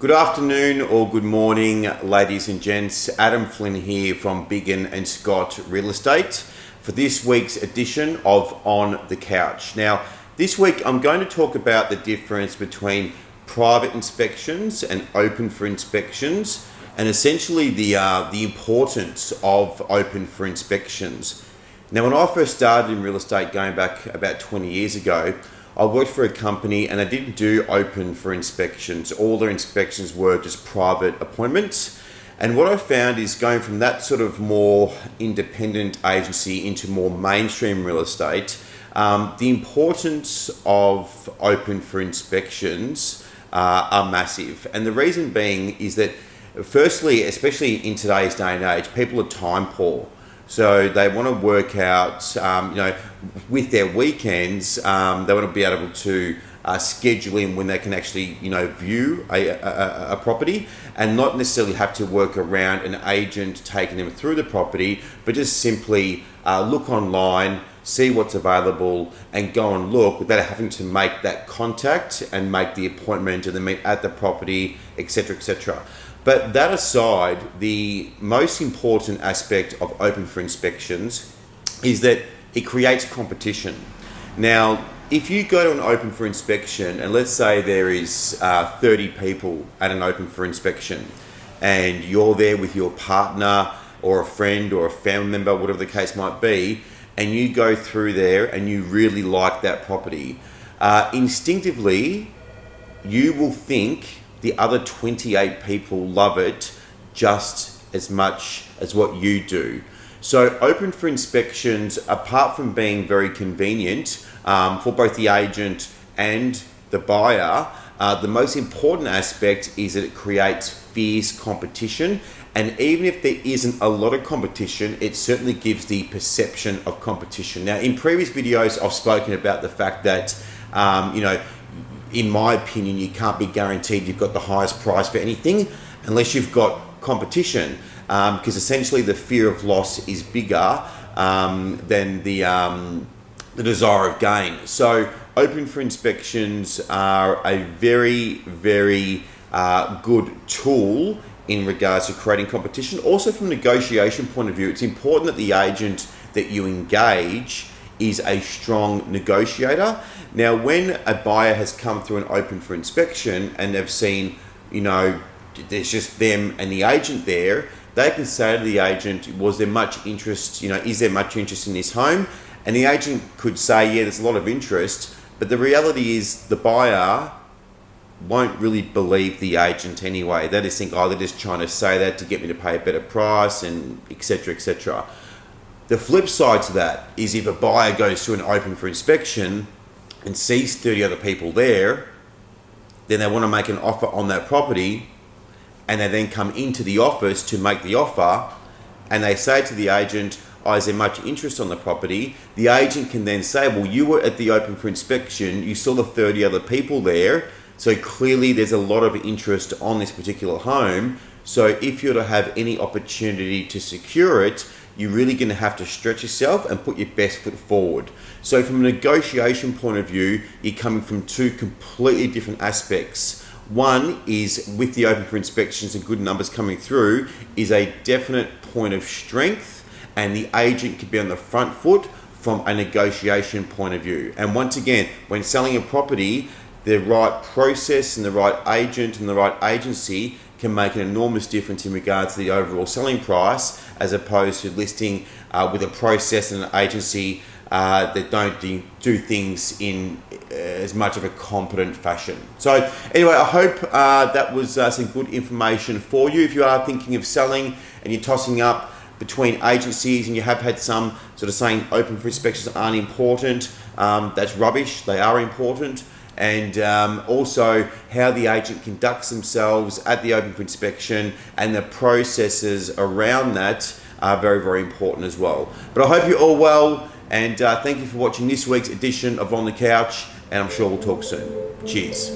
Good afternoon or good morning, ladies and gents. Adam Flynn here from Biggin and Scott Real Estate for this week's edition of On the Couch. Now, this week I'm going to talk about the difference between private inspections and open for inspections, and essentially the importance of open for inspections. Now, when I first started in real estate going back about 20 years ago, I worked for a company and they didn't do open for inspections. All their inspections were just private appointments. And what I found is going from that sort of more independent agency into more mainstream real estate, the importance of open for inspections are massive. And the reason being is that firstly, especially in today's day and age, people are time poor. So they want to work out, with their weekends, they want to be able to schedule in when they can actually, view a property and not necessarily have to work around an agent taking them through the property, but just simply look online, see what's available and go and look without having to make that contact and make the appointment and then meet at the property, etc., etc. But that aside, the most important aspect of open for inspections is that it creates competition. Now, if you go to an open for inspection, and let's say there is 30 people at an open for inspection, and you're there with your partner or a friend or a family member, whatever the case might be, and you go through there and you really like that property, instinctively, you will think the other 28 people love it just as much as what you do. So open for inspections, apart from being very convenient for both the agent and the buyer, the most important aspect is that it creates fierce competition. And even if there isn't a lot of competition, it certainly gives the perception of competition. Now, in previous videos, I've spoken about the fact that, in my opinion, you can't be guaranteed you've got the highest price for anything unless you've got competition, because essentially the fear of loss is bigger than the desire of gain. So open for inspections are a very, very good tool in regards to creating competition. Also, from a negotiation point of view, it's important that the agent that you engage is a strong negotiator. Now, when a buyer has come through an open for inspection and they've seen, there's just them and the agent there, they can say to the agent, was there much interest, is there much interest in this home? And the agent could say, yeah, there's a lot of interest, but the reality is the buyer won't really believe the agent anyway. They just think, they're just trying to say that to get me to pay a better price and etc., etc. The flip side to that is if a buyer goes to an open for inspection and sees 30 other people there, then they want to make an offer on that property, and they then come into the office to make the offer, and they say to the agent, is there much interest on the property? The agent can then say, well, you were at the open for inspection, you saw the 30 other people there, so clearly there's a lot of interest on this particular home. So if you're to have any opportunity to secure it, you're really going to have to stretch yourself and put your best foot forward. So from a negotiation point of view, you're coming from two completely different aspects. One is with the open for inspections and good numbers coming through is a definite point of strength, and the agent can be on the front foot from a negotiation point of view. And once again, when selling a property, the right process and the right agent and the right agency can make an enormous difference in regards to the overall selling price, as opposed to listing with a process and an agency that don't do things in as much of a competent fashion. So anyway, I hope that was some good information for you. If you are thinking of selling and you're tossing up between agencies and you have had some sort of saying open for inspections aren't important, that's rubbish. They are important. And also how the agent conducts themselves at the open for inspection and the processes around that are very, very important as well. But I hope you're all well, and thank you for watching this week's edition of On the Couch, and I'm sure we'll talk soon. Cheers.